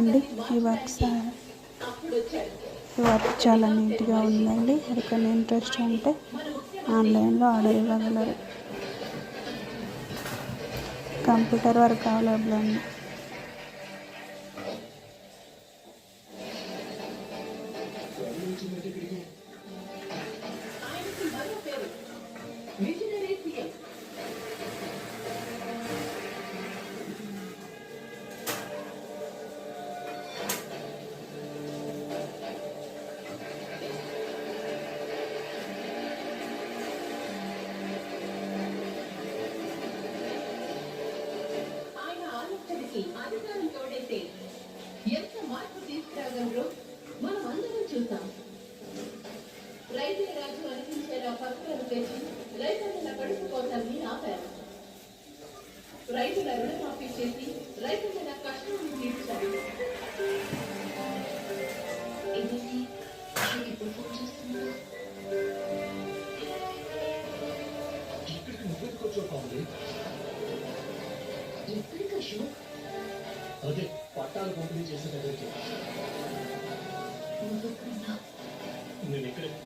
చూడండి ఈ వర్క్ చాలా నీట్గా ఉందండి. ఎవరికైనా ఇంట్రెస్ట్ ఉంటే ఆన్లైన్లో ఆర్డర్ ఇవ్వగలరు. కంప్యూటర్ వర్క్ అవైలబుల్ ఉంది. అధికారం తోడైతే ఎంత మార్పు తీసుకురాగలరో మనం అందరం చూద్దాం. రైతే రాజు అనిపించేలా పథకాలు తెచ్చి రైతుల కడుపు కోతల్ని ఆపారు. రైతుల రుణమాఫీ చేసి రైతుల కష్టాన్ని తీర్చారు. ఎక్కడికి అశోక్? అదే పట్టాలు పంపిణీ చేసే దగ్గరికి. నేను ఎక్కడ